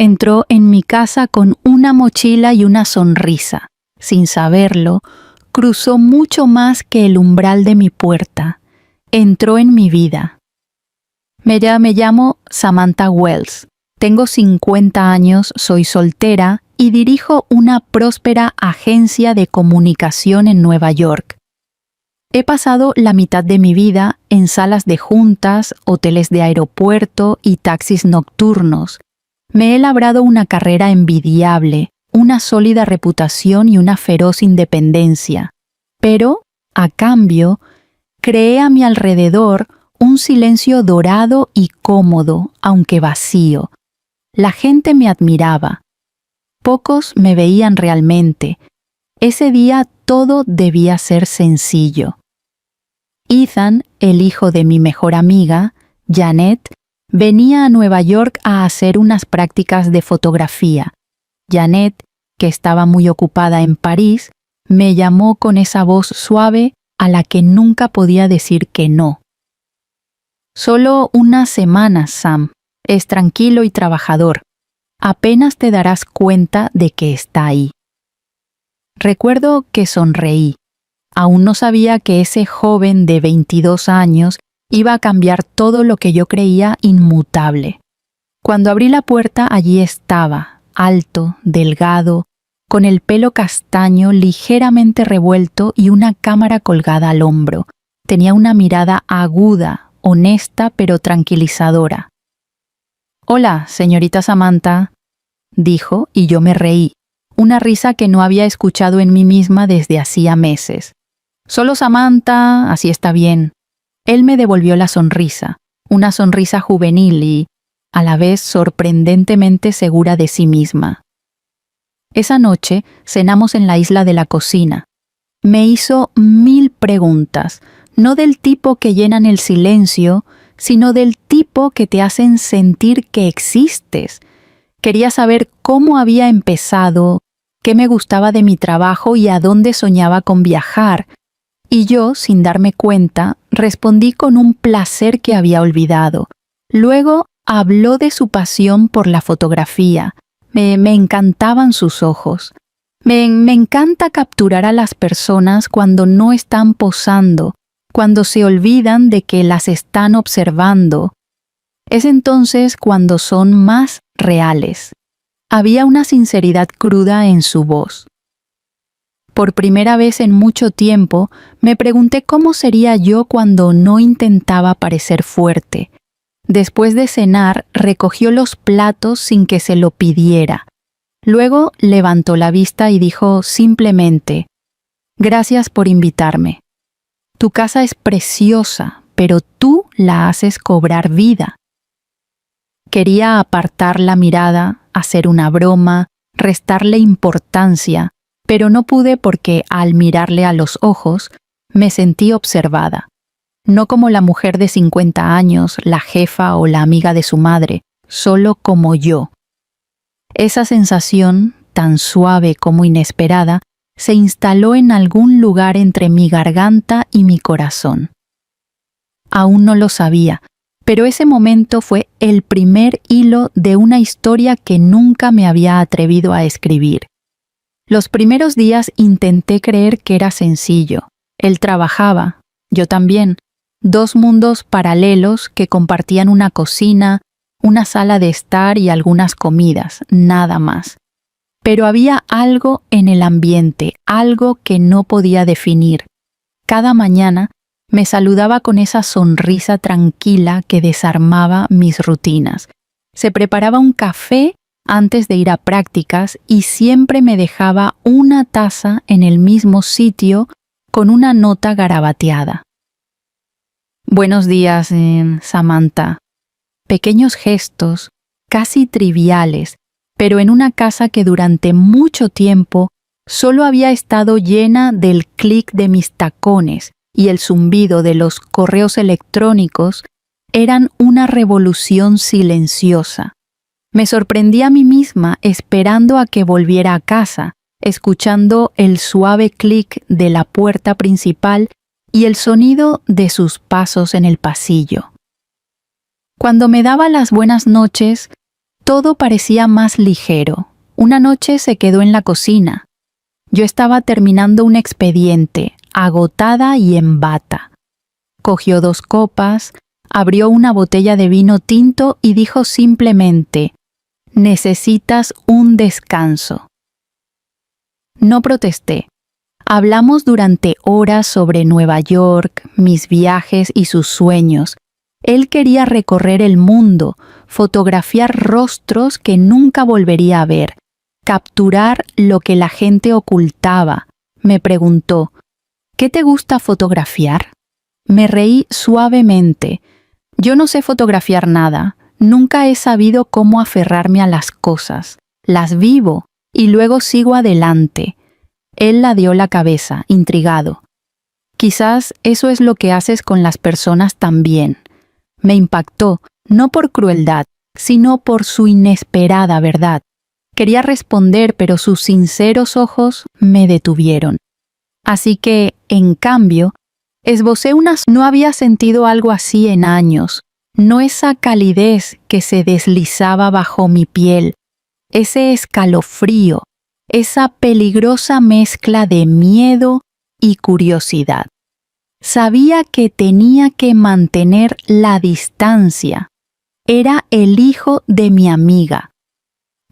entró en mi casa con una mochila y una sonrisa. Sin saberlo, cruzó mucho más que el umbral de mi puerta. Entró en mi vida. Me llamo Samantha Wells. Tengo 50 años, soy soltera y dirijo una próspera agencia de comunicación en Nueva York. He pasado la mitad de mi vida en salas de juntas, hoteles de aeropuerto y taxis nocturnos. Me he labrado una carrera envidiable, una sólida reputación y una feroz independencia. Pero, a cambio, creé a mi alrededor un silencio dorado y cómodo, aunque vacío. La gente me admiraba. Pocos me veían realmente. Ese día todo debía ser sencillo. Ethan, el hijo de mi mejor amiga, Janet, venía a Nueva York a hacer unas prácticas de fotografía. Janet, que estaba muy ocupada en París, me llamó con esa voz suave a la que nunca podía decir que no. Solo unas semanas, Sam. Es tranquilo y trabajador. Apenas te darás cuenta de que está ahí. Recuerdo que sonreí. Aún no sabía que ese joven de 22 años iba a cambiar todo lo que yo creía inmutable. Cuando abrí la puerta, allí estaba, alto, delgado, con el pelo castaño ligeramente revuelto y una cámara colgada al hombro. Tenía una mirada aguda, honesta pero tranquilizadora. «Hola, señorita Samantha», dijo, y yo me reí, una risa que no había escuchado en mí misma desde hacía meses. «Solo Samantha, así está bien». Él me devolvió la sonrisa, una sonrisa juvenil y, a la vez, sorprendentemente segura de sí misma. Esa noche cenamos en la isla de la cocina. Me hizo 1000 preguntas, no del tipo que llenan el silencio, sino del tipo que te hacen sentir que existes. Quería saber cómo había empezado, qué me gustaba de mi trabajo y a dónde soñaba con viajar. Y yo, sin darme cuenta, respondí con un placer que había olvidado. Luego habló de su pasión por la fotografía. Me encantaban sus ojos. Me encanta capturar a las personas cuando no están posando, cuando se olvidan de que las están observando. Es entonces cuando son más reales. Había una sinceridad cruda en su voz. Por primera vez en mucho tiempo, me pregunté cómo sería yo cuando no intentaba parecer fuerte. Después de cenar, recogió los platos sin que se lo pidiera. Luego levantó la vista y dijo simplemente: «Gracias por invitarme. Tu casa es preciosa, pero tú la haces cobrar vida». Quería apartar la mirada, hacer una broma, restarle importancia, pero no pude porque, al mirarle a los ojos, me sentí observada. No como la mujer de 50 años, la jefa o la amiga de su madre, solo como yo. Esa sensación, tan suave como inesperada, se instaló en algún lugar entre mi garganta y mi corazón. Aún no lo sabía, pero ese momento fue el primer hilo de una historia que nunca me había atrevido a escribir. Los primeros días intenté creer que era sencillo. Él trabajaba, yo también. 2 mundos paralelos que compartían una cocina, una sala de estar y algunas comidas, nada más. Pero había algo en el ambiente, algo que no podía definir. Cada mañana me saludaba con esa sonrisa tranquila que desarmaba mis rutinas. Se preparaba un café antes de ir a prácticas y siempre me dejaba una taza en el mismo sitio con una nota garabateada. «Buenos días, Samantha». Pequeños gestos, casi triviales, pero en una casa que durante mucho tiempo solo había estado llena del clic de mis tacones y el zumbido de los correos electrónicos, eran una revolución silenciosa. Me sorprendí a mí misma esperando a que volviera a casa, escuchando el suave clic de la puerta principal y el sonido de sus pasos en el pasillo. Cuando me daba las buenas noches, Todo parecía más ligero. Una noche se quedó en la cocina. Yo estaba terminando un expediente, agotada y en bata. Cogió 2 copas, abrió una botella de vino tinto y dijo simplemente: «Necesitas un descanso». No protesté. Hablamos durante horas sobre Nueva York, mis viajes y sus sueños. Él quería recorrer el mundo, fotografiar rostros que nunca volvería a ver, capturar lo que la gente ocultaba. Me preguntó: «¿Qué te gusta fotografiar?». Me reí suavemente. Yo no sé fotografiar nada. Nunca he sabido cómo aferrarme a las cosas. Las vivo y luego sigo adelante. Él ladeó la cabeza, intrigado. «Quizás eso es lo que haces con las personas también». Me impactó, no por crueldad, sino por su inesperada verdad. Quería responder, pero sus sinceros ojos me detuvieron. Así que, en cambio, esbocé unas... No había sentido algo así en años. No esa calidez que se deslizaba bajo mi piel, ese escalofrío, esa peligrosa mezcla de miedo y curiosidad. Sabía que tenía que mantener la distancia. Era el hijo de mi amiga.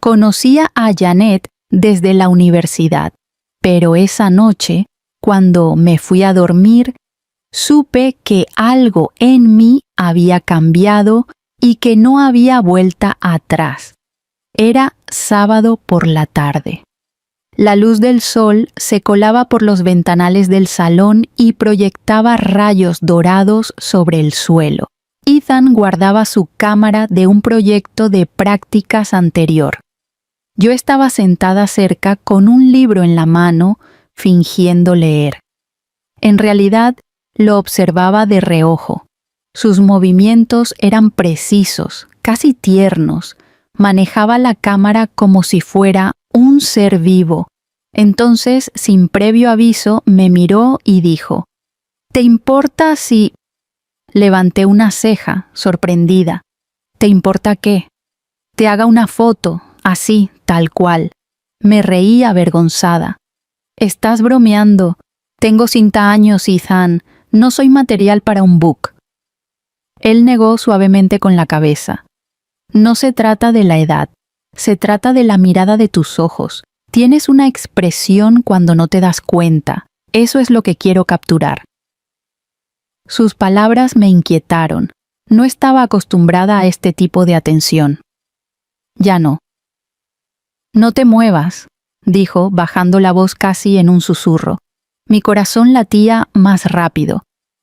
Conocía a Janet desde la universidad, pero esa noche, cuando me fui a dormir, supe que algo en mí había cambiado y que no había vuelta atrás. Era sábado por la tarde. La luz del sol se colaba por los ventanales del salón y proyectaba rayos dorados sobre el suelo. Ethan guardaba su cámara de un proyecto de prácticas anterior. Yo estaba sentada cerca con un libro en la mano, fingiendo leer. En realidad, lo observaba de reojo. Sus movimientos eran precisos, casi tiernos. Manejaba la cámara como si fuera un ser vivo. Entonces, sin previo aviso, me miró y dijo: «¿Te importa si...?» Levanté una ceja, sorprendida. «¿Te importa qué?» «Te haga una foto, así, tal cual». Me reí avergonzada. «Estás bromeando. Tengo 50 años, Ethan. No soy material para un book». Él negó suavemente con la cabeza. «No se trata de la edad. Se trata de la mirada de tus ojos. Tienes una expresión cuando no te das cuenta. Eso es lo que quiero capturar». Sus palabras me inquietaron. No estaba acostumbrada a este tipo de atención. «Ya no». «No te muevas», dijo, bajando la voz casi en un susurro. Mi corazón latía más rápido.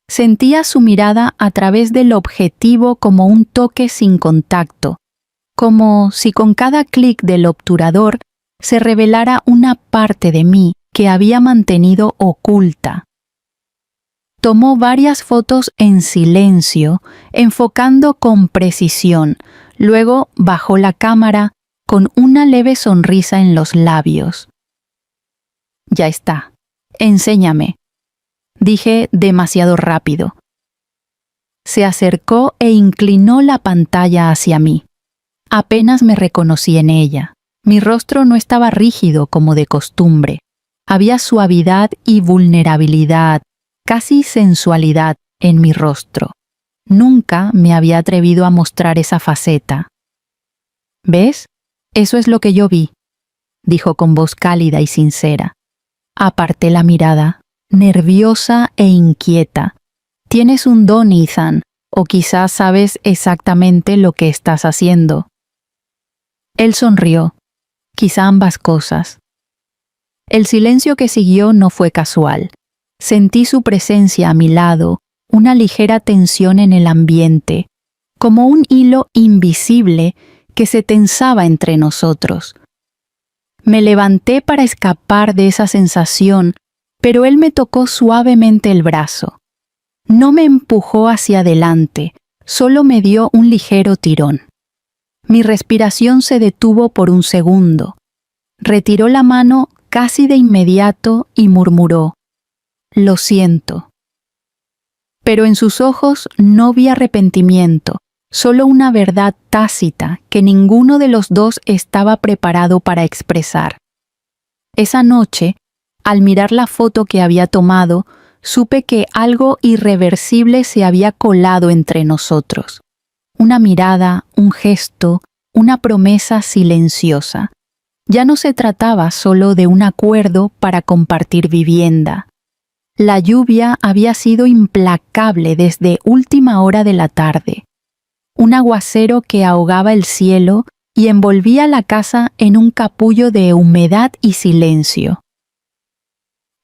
Sentía su mirada a través del objetivo como un toque sin contacto, como si con cada clic del obturador se revelara una parte de mí que había mantenido oculta. Tomó varias fotos en silencio, enfocando con precisión. Luego bajó la cámara con una leve sonrisa en los labios. «Ya está. Enséñame», dije demasiado rápido. Se acercó e inclinó la pantalla hacia mí. Apenas me reconocí en ella. Mi rostro no estaba rígido como de costumbre. Había suavidad y vulnerabilidad, casi sensualidad en mi rostro. Nunca me había atrevido a mostrar esa faceta. «¿Ves? Eso es lo que yo vi», dijo con voz cálida y sincera. Aparté la mirada, nerviosa e inquieta. «Tienes un don, Ethan, o quizás sabes exactamente lo que estás haciendo». Él sonrió. «Quizá ambas cosas». El silencio que siguió no fue casual. Sentí su presencia a mi lado, una ligera tensión en el ambiente, como un hilo invisible que se tensaba entre nosotros. Me levanté para escapar de esa sensación, pero él me tocó suavemente el brazo. No me empujó hacia adelante, solo me dio un ligero tirón. Mi respiración se detuvo por un segundo. Retiró la mano casi de inmediato y murmuró: «Lo siento». Pero en sus ojos no vi arrepentimiento, solo una verdad tácita que ninguno de los dos estaba preparado para expresar. Esa noche, al mirar la foto que había tomado, supe que algo irreversible se había colado entre nosotros. Una mirada, un gesto, una promesa silenciosa. Ya no se trataba solo de un acuerdo para compartir vivienda. La lluvia había sido implacable desde última hora de la tarde. Un aguacero que ahogaba el cielo y envolvía la casa en un capullo de humedad y silencio.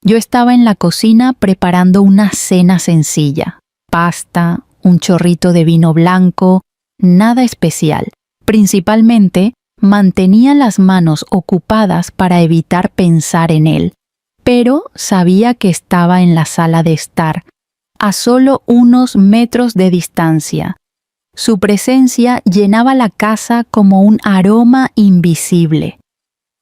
Yo estaba en la cocina preparando una cena sencilla. Pasta, un chorrito de vino blanco, nada especial. Principalmente, mantenía las manos ocupadas para evitar pensar en él, pero sabía que estaba en la sala de estar, a solo unos metros de distancia. Su presencia llenaba la casa como un aroma invisible.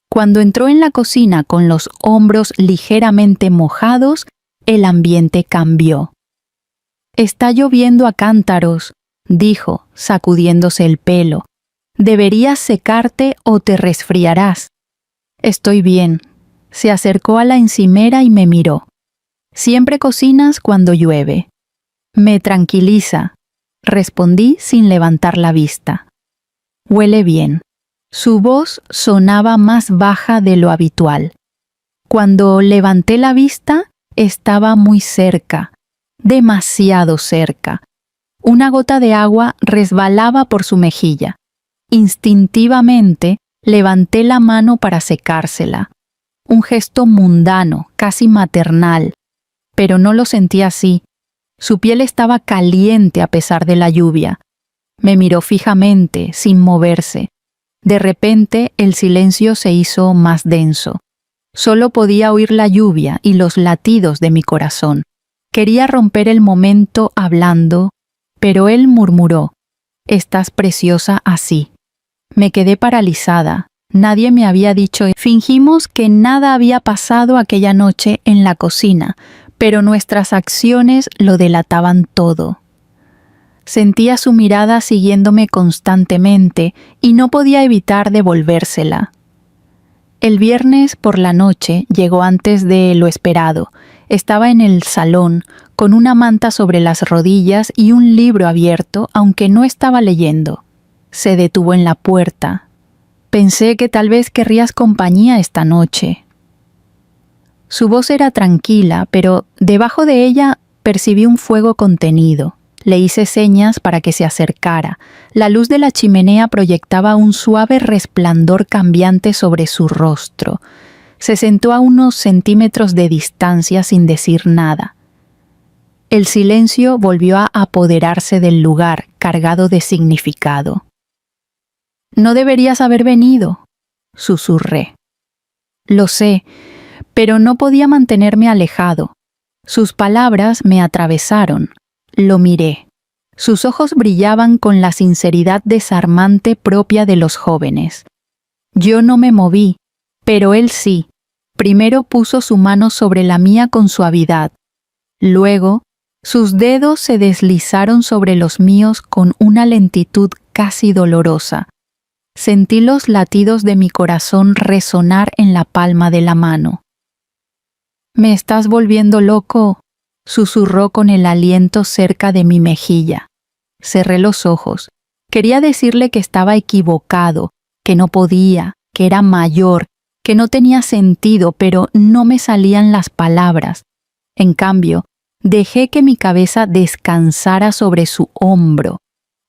Cuando entró en la cocina con los hombros ligeramente mojados, el ambiente cambió. «Está lloviendo a cántaros», dijo, sacudiéndose el pelo. «Deberías secarte o te resfriarás». «Estoy bien». Se acercó a la encimera y me miró. «Siempre cocinas cuando llueve». «Me tranquiliza», respondí sin levantar la vista. «Huele bien». Su voz sonaba más baja de lo habitual. Cuando levanté la vista, estaba muy cerca, demasiado cerca. Una gota de agua resbalaba por su mejilla. Instintivamente, levanté la mano para secársela. Un gesto mundano, casi maternal, pero no lo sentí así. Su piel estaba caliente a pesar de la lluvia. Me miró fijamente, sin moverse. De repente, el silencio se hizo más denso. Solo podía oír la lluvia y los latidos de mi corazón. Quería romper el momento hablando, pero él murmuró: «Estás preciosa así». Me quedé paralizada. Nadie me había dicho. Fingimos que nada había pasado aquella noche en la cocina, pero nuestras acciones lo delataban todo. Sentía su mirada siguiéndome constantemente y no podía evitar devolvérsela. El viernes por la noche llegó antes de lo esperado. Estaba en el salón, con una manta sobre las rodillas y un libro abierto, aunque no estaba leyendo. Se detuvo en la puerta. «Pensé que tal vez querrías compañía esta noche». Su voz era tranquila, pero debajo de ella percibí un fuego contenido. Le hice señas para que se acercara. La luz de la chimenea proyectaba un suave resplandor cambiante sobre su rostro. Se sentó a unos centímetros de distancia sin decir nada. El silencio volvió a apoderarse del lugar, cargado de significado. «No deberías haber venido», susurré. «Lo sé, pero no podía mantenerme alejado». Sus palabras me atravesaron. Lo miré. Sus ojos brillaban con la sinceridad desarmante propia de los jóvenes. Yo no me moví, pero él sí. Primero puso su mano sobre la mía con suavidad. Luego, sus dedos se deslizaron sobre los míos con una lentitud casi dolorosa. Sentí los latidos de mi corazón resonar en la palma de la mano. «Me estás volviendo loco», susurró con el aliento cerca de mi mejilla. Cerré los ojos. Quería decirle que estaba equivocado, que no podía, que era mayor, que no tenía sentido, pero no me salían las palabras. En cambio, dejé que mi cabeza descansara sobre su hombro.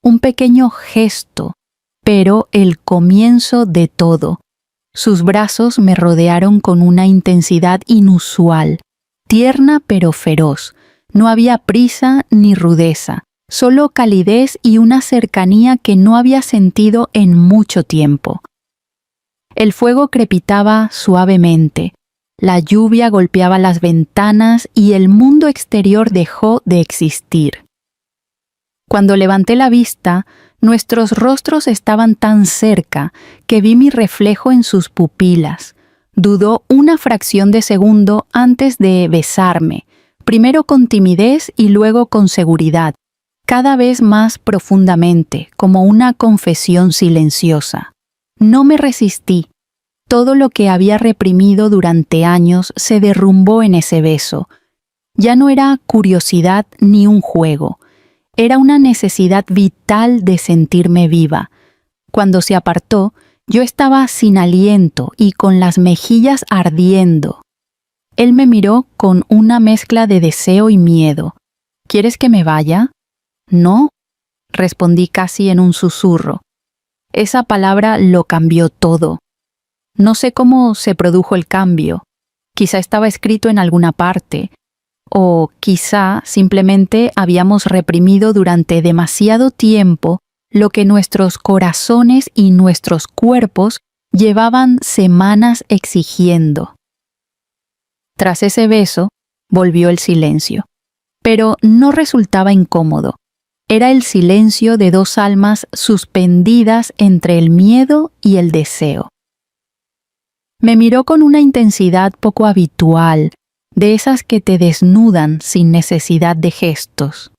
Un pequeño gesto, pero el comienzo de todo. Sus brazos me rodearon con una intensidad inusual, tierna pero feroz. No había prisa ni rudeza, solo calidez y una cercanía que no había sentido en mucho tiempo. El fuego crepitaba suavemente, la lluvia golpeaba las ventanas y el mundo exterior dejó de existir. Cuando levanté la vista, nuestros rostros estaban tan cerca que vi mi reflejo en sus pupilas. Dudó una fracción de segundo antes de besarme, primero con timidez y luego con seguridad. cada vez más profundamente, como una confesión silenciosa. No me resistí. Todo lo que había reprimido durante años se derrumbó en ese beso. Ya no era curiosidad ni un juego. Era una necesidad vital de sentirme viva. Cuando se apartó, yo estaba sin aliento y con las mejillas ardiendo. Él me miró con una mezcla de deseo y miedo. ¿Quieres que me vaya? No, respondí casi en un susurro. Esa palabra lo cambió todo. No sé cómo se produjo el cambio. Quizá estaba escrito en alguna parte, o quizá simplemente habíamos reprimido durante demasiado tiempo lo que nuestros corazones y nuestros cuerpos llevaban semanas exigiendo. Tras ese beso, volvió el silencio, pero no resultaba incómodo. Era el silencio de dos almas suspendidas entre el miedo y el deseo. Me miró con una intensidad poco habitual, de esas que te desnudan sin necesidad de gestos.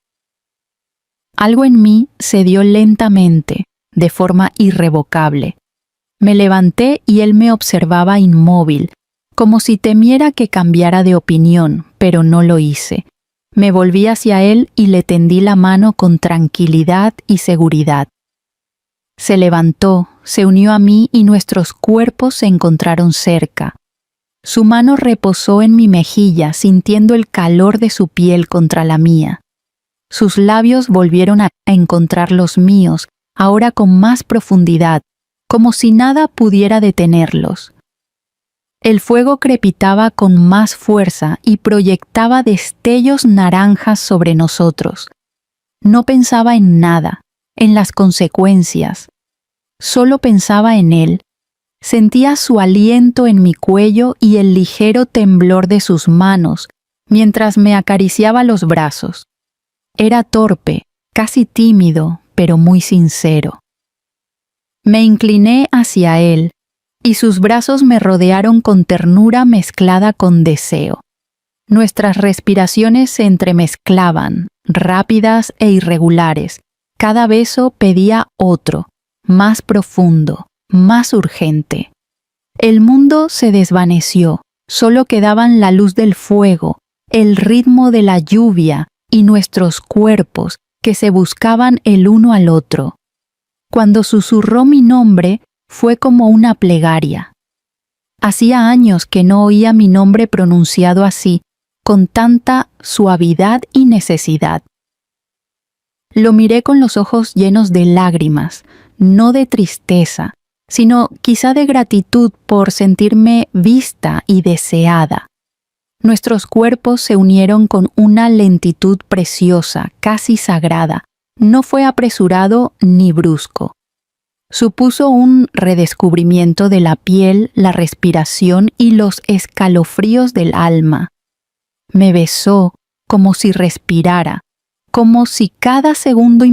Algo en mí cedió lentamente, de forma irrevocable. Me levanté y él me observaba inmóvil, como si temiera que cambiara de opinión, pero no lo hice. Me volví hacia él y le tendí la mano con tranquilidad y seguridad. Se levantó, se unió a mí y nuestros cuerpos se encontraron cerca. Su mano reposó en mi mejilla, sintiendo el calor de su piel contra la mía. Sus labios volvieron a encontrar los míos, ahora con más profundidad, como si nada pudiera detenerlos. El fuego crepitaba con más fuerza y proyectaba destellos naranjas sobre nosotros. No pensaba en nada, en las consecuencias. Solo pensaba en él. Sentía su aliento en mi cuello y el ligero temblor de sus manos, mientras me acariciaba los brazos. Era torpe, casi tímido, pero muy sincero. Me incliné hacia él, y sus brazos me rodearon con ternura mezclada con deseo. Nuestras respiraciones se entremezclaban, rápidas e irregulares. Cada beso pedía otro, más profundo, más urgente. El mundo se desvaneció, solo quedaban la luz del fuego, el ritmo de la lluvia y nuestros cuerpos que se buscaban el uno al otro. Cuando susurró mi nombre, fue como una plegaria. Hacía años que no oía mi nombre pronunciado así, con tanta suavidad y necesidad. Lo miré con los ojos llenos de lágrimas, no de tristeza, sino quizá de gratitud por sentirme vista y deseada. Nuestros cuerpos se unieron con una lentitud preciosa, casi sagrada. No fue apresurado ni brusco. Supuso un redescubrimiento de la piel, la respiración y los escalofríos del alma. Me besó como si respirara, como si cada segundo